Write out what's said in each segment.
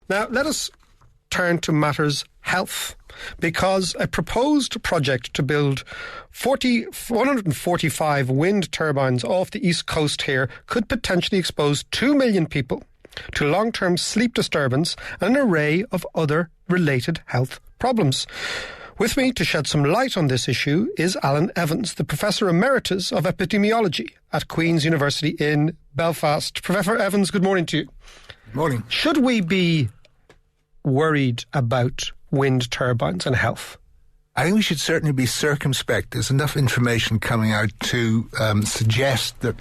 Now, let us turn to matters health, because a proposed project to build 145 wind turbines off the east coast here could potentially expose 2 million people to long-term sleep disturbance and an array of other related health problems. With me to shed some light on this issue is Alun Evans, the Professor Emeritus of Epidemiology at Queen's University in Belfast. Professor Evans, good morning to you. Good morning. Should we be worried about wind turbines and health? I think we should certainly be circumspect. There's enough information coming out to suggest that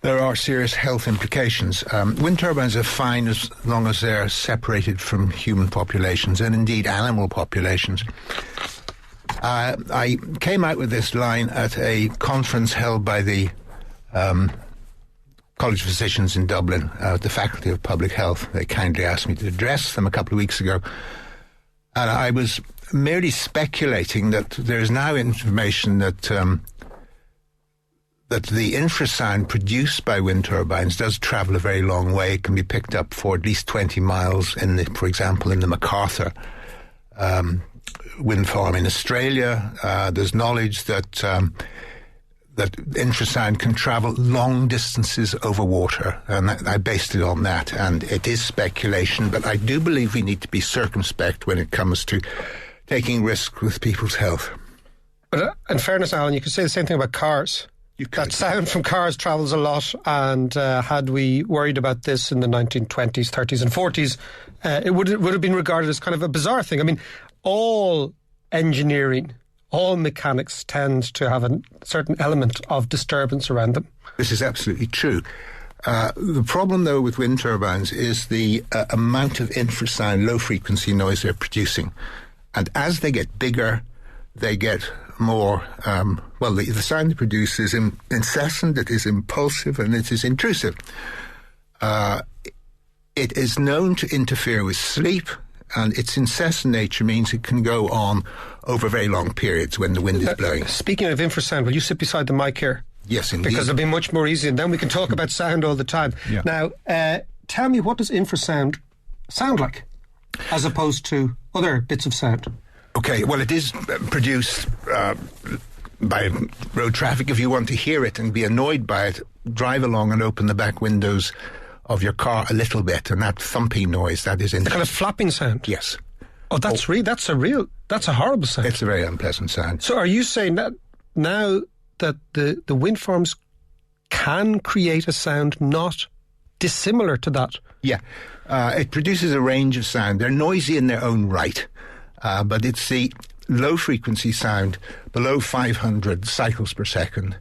there are serious health implications. Wind turbines are fine as long as they're separated from human populations and indeed animal populations. I came out with this line at a conference held by the College of Physicians in Dublin, the Faculty of Public Health. They kindly asked me to address them a couple of weeks ago. And I was merely speculating that there is now information that the infrasound produced by wind turbines does travel a very long way. It can be picked up for at least 20 miles, for example, in the MacArthur wind farm in Australia. There's knowledge that infrasound can travel long distances over water, and I based it on that. And it is speculation, but I do believe we need to be circumspect when it comes to taking risk with people's health. But in fairness, Alan, you could say the same thing about cars. That sound from cars travels a lot, and had we worried about this in the 1920s, 30s and 40s, it would have been regarded as kind of a bizarre thing. I mean, all engineering, all mechanics tend to have a certain element of disturbance around them. This is absolutely true. The problem, though, with wind turbines is the amount of infrasound, low-frequency noise they're producing. And as they get bigger, they get more... the sound they produce is incessant, it is impulsive, and it is intrusive. It is known to interfere with sleep, and its incessant nature means it can go on over very long periods when the wind is blowing. Speaking of infrasound, will you sit beside the mic here? Yes, indeed. Because it'll be much more easy, and then we can talk about sound all the time. Yeah. Now, tell me, what does infrasound sound like, as opposed to other bits of sound? Okay, well, it is produced by road traffic. If you want to hear it and be annoyed by it, drive along and open the back windows of your car a little bit, and that thumping noise, that is the kind of flapping sound? Yes. Oh, that's a horrible sound. It's a very unpleasant sound. So are you saying that now that the wind farms can create a sound not dissimilar to that? Yeah. It produces a range of sound. They're noisy in their own right, but it's the low-frequency sound below 500 cycles per second.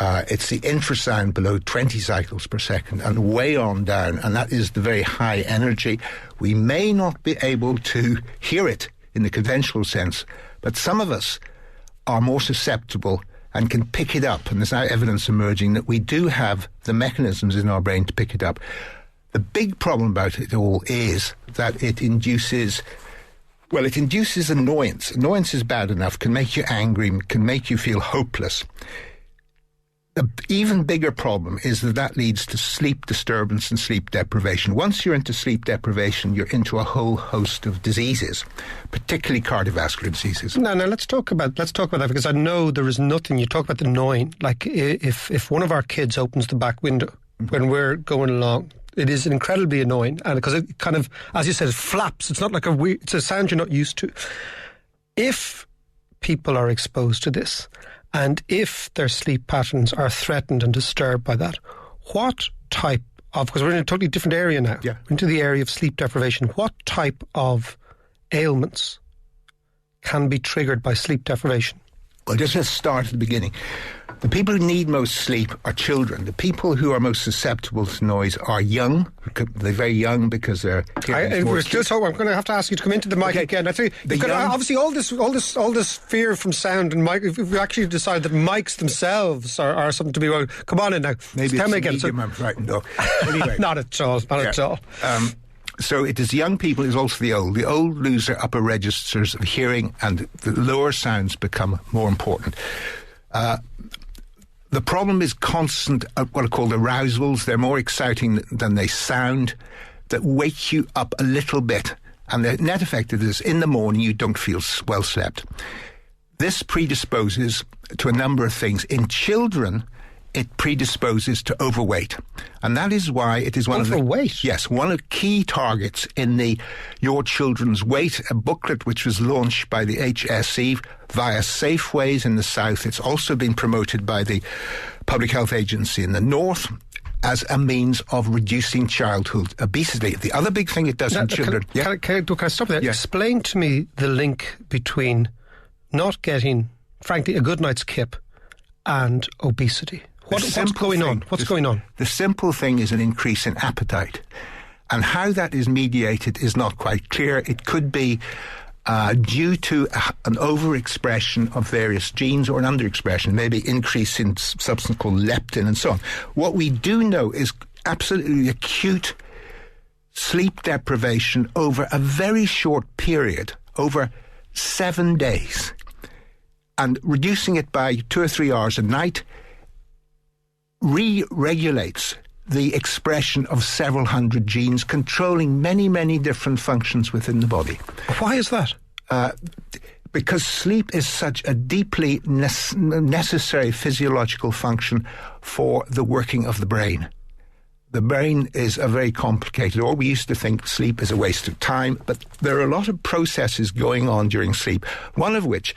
It's the infrasound below 20 cycles per second and way on down, and that is the very high energy. We may not be able to hear it in the conventional sense, but some of us are more susceptible and can pick it up, and there's now evidence emerging that we do have the mechanisms in our brain to pick it up. The big problem about it all is that it induces annoyance. Annoyance is bad enough, can make you angry, can make you feel hopeless. The even bigger problem is that leads to sleep disturbance and sleep deprivation. Once you're into sleep deprivation, you're into a whole host of diseases, particularly cardiovascular diseases. Now let's talk about that, because I know there is nothing. You talk about the gnawing. Like if one of our kids opens the back window when we're going along, it is incredibly annoying, and because it kind of, as you said, it flaps. It's not like it's a sound you're not used to. If people are exposed to this, and if their sleep patterns are threatened and disturbed by that, what type of, because we're in a totally different area now, into the area of sleep deprivation, what type of ailments can be triggered by sleep deprivation? Well, just let's start at the beginning. The people who need most sleep are children. The people who are most susceptible to noise are young. They're very young because they're... We're still talking. I'm going to have to ask you to come into the mic again. I tell you, obviously all this fear from sound and mic. If we actually decide that mics themselves are something to be worried, come on in now. Maybe tell it's me again. medium I'm frightened of. Anyway, not at all. At all. So it is young people, it's also the old. The old lose their upper registers of hearing, and the lower sounds become more important. The problem is constant, what are called arousals. They're more exciting than they sound. that wake you up a little bit. And the net effect of this, in the morning, you don't feel well slept. This predisposes to a number of things. In children, it predisposes to overweight. And that is why it is one of the... Overweight? Yes, one of the key targets in the Your Children's Weight, a booklet which was launched by the HSE via Safeways in the south. It's also been promoted by the Public Health Agency in the north as a means of reducing childhood obesity. The other big thing it does in children... Can I stop there? Yeah. Explain to me the link between not getting, frankly, a good night's kip and obesity. What's going on? What's going on? The simple thing is an increase in appetite. And how that is mediated is not quite clear. It could be due to an overexpression of various genes or an underexpression, maybe increase in substance called leptin and so on. What we do know is absolutely acute sleep deprivation over a very short period, over 7 days, and reducing it by 2 or 3 hours a night re-regulates the expression of several hundred genes, controlling many, many different functions within the body. Why is that? Because sleep is such a deeply necessary physiological function for the working of the brain. The brain is a very complicated, or we used to think sleep is a waste of time, but there are a lot of processes going on during sleep, one of which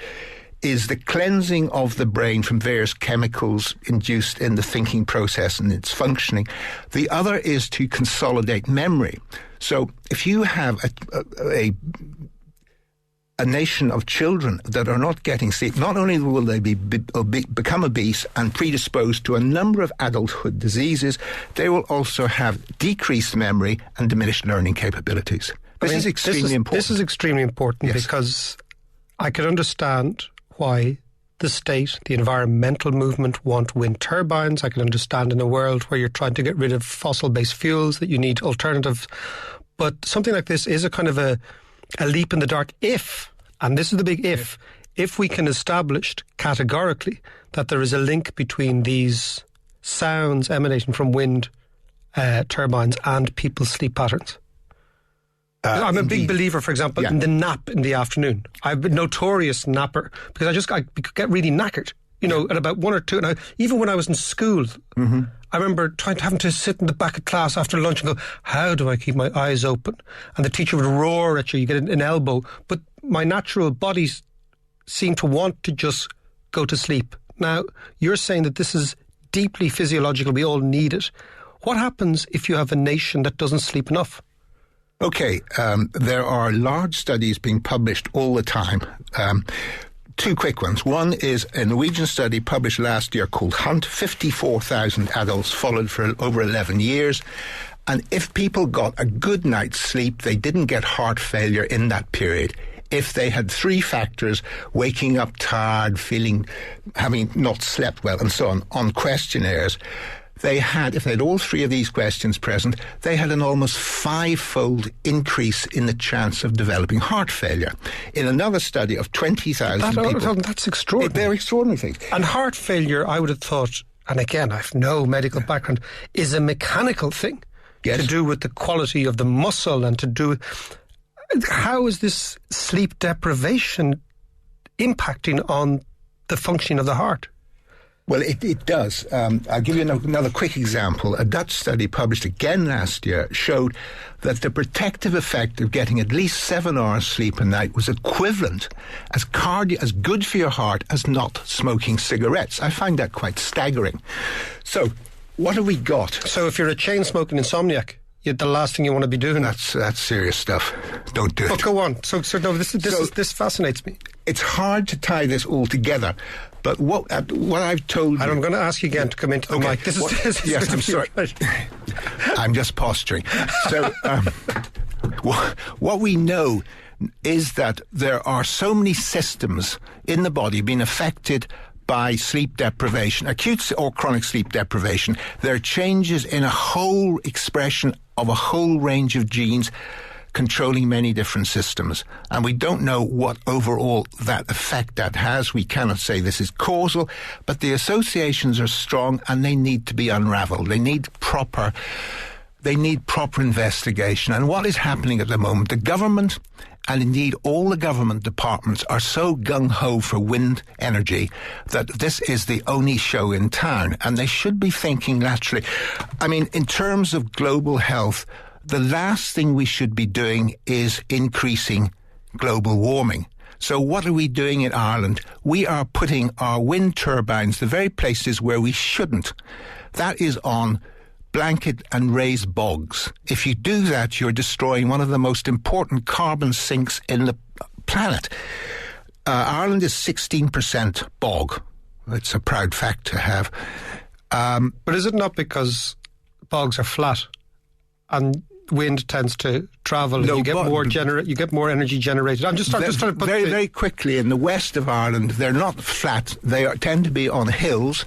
is the cleansing of the brain from various chemicals induced in the thinking process and its functioning. The other is to consolidate memory. So if you have a nation of children that are not getting sleep, not only will they become obese and predisposed to a number of adulthood diseases, they will also have decreased memory and diminished learning capabilities. This is extremely important. This is extremely important, yes, because I could understand why the state, the environmental movement want wind turbines. I can understand in a world where you're trying to get rid of fossil-based fuels that you need alternatives. But something like this is a kind of a leap in the dark if, and this is the big if we can establish categorically that there is a link between these sounds emanating from wind turbines and people's sleep patterns. I'm a big believer, for example, in the nap in the afternoon. I'm a notorious napper because I get really knackered, at about 1 or 2. And even when I was in school, I remember having to sit in the back of class after lunch and go, how do I keep my eyes open? And the teacher would roar at you, you get an elbow. But my natural body seemed to want to just go to sleep. Now, you're saying that this is deeply physiological, we all need it. What happens if you have a nation that doesn't sleep enough? Okay, there are large studies being published all the time. Two quick ones. One is a Norwegian study published last year called Hunt, 54,000 adults followed for over 11 years. And if people got a good night's sleep, they didn't get heart failure in that period. If they had 3 factors, waking up tired, having not slept well, and so on questionnaires, if they had all 3 of these questions present, they had an almost 5-fold increase in the chance of developing heart failure. In another study of 20,000 people... That's extraordinary. They're extraordinary things. And heart failure, I would have thought, and again, I have no medical background, is a mechanical thing. Yes. To do with the quality of the muscle and to do... How is this sleep deprivation impacting on the functioning of the heart? Well, it does. I'll give you another quick example. A Dutch study published again last year showed that the protective effect of getting at least 7 hours sleep a night was equivalent as good for your heart as not smoking cigarettes. I find that quite staggering. So, what have we got? So if you're a chain-smoking insomniac, the last thing you want to be doing. That's serious stuff. Don't do it. But go on. So no, this fascinates me. It's hard to tie this all together. But what I've told you... And I'm going to ask you again to come into the mic. Yes, I'm sorry. I'm just posturing. So what we know is that there are so many systems in the body being affected by sleep deprivation, acute or chronic sleep deprivation. There are changes in a whole expression of a whole range of genes controlling many different systems. And we don't know what overall that effect that has. We cannot say this is causal, but the associations are strong and they need to be unraveled. They need They need proper investigation. And what is happening at the moment, the government and indeed all the government departments are so gung-ho for wind energy that this is the only show in town. And they should be thinking naturally. I mean, in terms of global health, the last thing we should be doing is increasing global warming. So what are we doing in Ireland? We are putting our wind turbines the very places where we shouldn't. That is on blanket and raised bogs. If you do that, you're destroying one of the most important carbon sinks in the planet. Ireland is 16% bog. It's a proud fact to have. But is it not because bogs are flat and wind tends to travel and you get more energy generated? I'm just trying to put very quickly, in the west of Ireland, they're not flat. They tend to be on hills.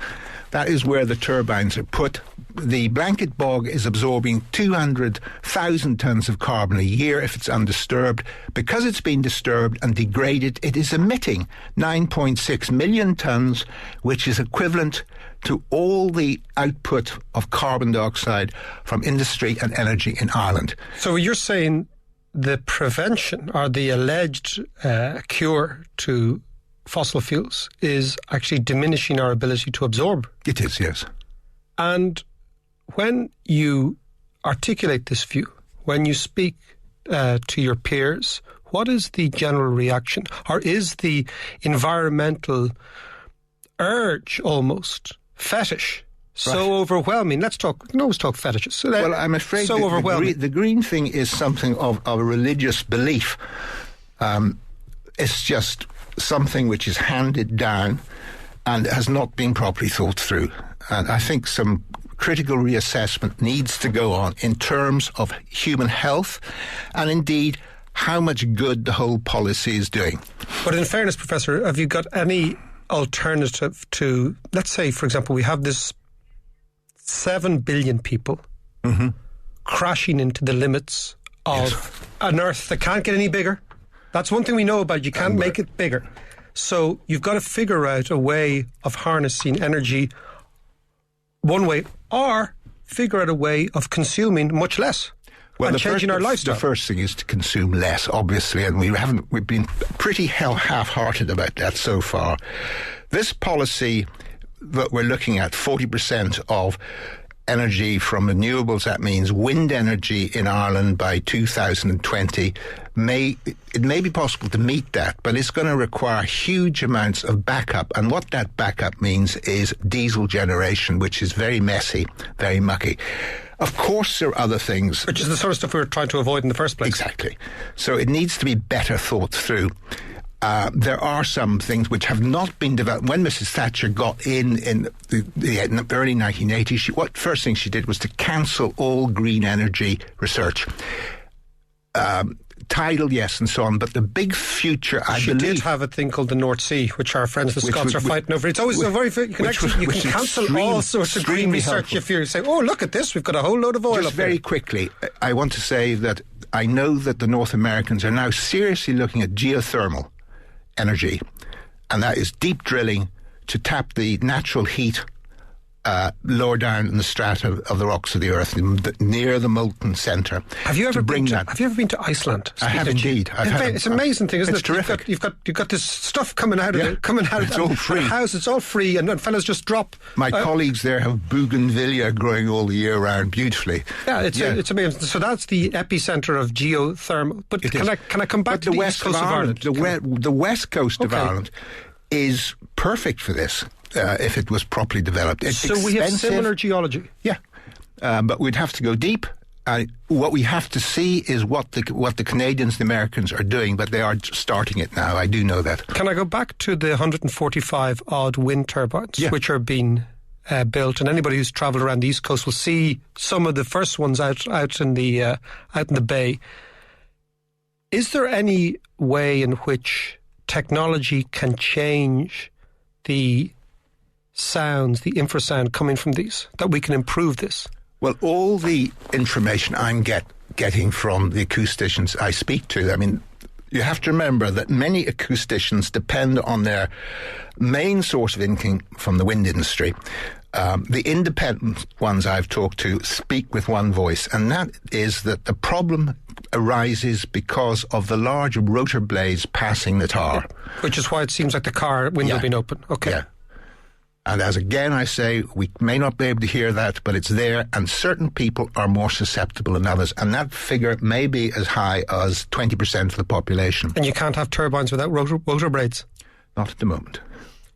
That is where the turbines are put. The blanket bog is absorbing 200,000 tonnes of carbon a year if it's undisturbed. Because it's been disturbed and degraded, it is emitting 9.6 million tonnes, which is equivalent to all the output of carbon dioxide from industry and energy in Ireland. So you're saying the prevention or the alleged cure to fossil fuels is actually diminishing our ability to absorb? It is, yes. And when you articulate this view, when you speak to your peers, what is the general reaction? Or is the environmental urge almost fetish so overwhelming? Let's talk fetishes. Well, I'm afraid so overwhelming. The green thing is something of a religious belief. It's just something which is handed down and has not been properly thought through. And I think some critical reassessment needs to go on in terms of human health and indeed how much good the whole policy is doing. But in fairness, Professor, have you got any alternative to, let's say, for example, we have this 7 billion people crashing into the limits of an Earth that can't get any bigger? That's one thing we know about. You can't make it bigger. So you've got to figure out a way of harnessing energy one way, or figure out a way of consuming much less and changing our lifestyle. The first thing is to consume less, obviously, and we've been pretty half-hearted about that so far. This policy that we're looking at, 40% of energy from renewables, that means wind energy in Ireland by 2020, it may be possible to meet that, but it's going to require huge amounts of backup. And what that backup means is diesel generation, which is very messy, very mucky. Of course, there are other things. Which is the sort of stuff we were trying to avoid in the first place. Exactly. So it needs to be better thought through. There are some things which have not been developed. When Mrs. Thatcher got in the early 1980s, what first thing she did was to cancel all green energy research. Tidal, yes, and so on. But the big future, I believe... She did have a thing called the North Sea, which our friends the Scots are fighting over. It's always you can cancel all sorts of green research if you say, oh, look at this, we've got a whole load of oil Just up very there. Quickly, I want to say that I know that the North Americans are now seriously looking at geothermal energy, and that is deep drilling to tap the natural heat lower down in the strata of the rocks of the earth, near the molten centre. Have you ever been to Iceland? I have indeed. It's an amazing thing, isn't it? It's terrific. You've got this stuff coming out of it's all free. The house. It's all free, and fellas just drop. My colleagues there have bougainvillea growing all the year round, beautifully. Yeah, it's amazing. So that's the epicentre of geothermal. But can I come back to the west coast of Ireland? The west coast of Ireland is perfect for this. If it was properly developed. It's expensive. We have similar geology. Yeah, but we'd have to go deep. What we have to see is what the Canadians, the Americans are doing, but they are starting it now. I do know that. Can I go back to the 145 odd wind turbines which are being built? And anybody who's travelled around the East Coast will see some of the first ones out in the bay. Is there any way in which technology can change the sounds, the infrasound coming from these, that we can improve this? Well, all the information I'm getting from the acousticians I speak to, I mean, you have to remember that many acousticians depend on their main source of income from the wind industry. The independent ones I've talked to speak with one voice, and that is that the problem arises because of the large rotor blades passing the tar. Which is why it seems like the car window being open. Okay. Yeah. And as again I say, we may not be able to hear that, but it's there, and certain people are more susceptible than others, and that figure may be as high as 20% of the population. And you can't have turbines without rotor blades? Not at the moment.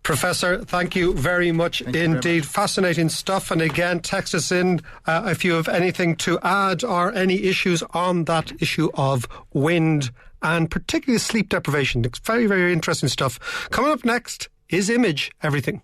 Professor, thank you very much indeed. Fascinating stuff. And again, text us in if you have anything to add or any issues on that issue of wind and particularly sleep deprivation. It's very, very interesting stuff. Coming up next is Image Everything.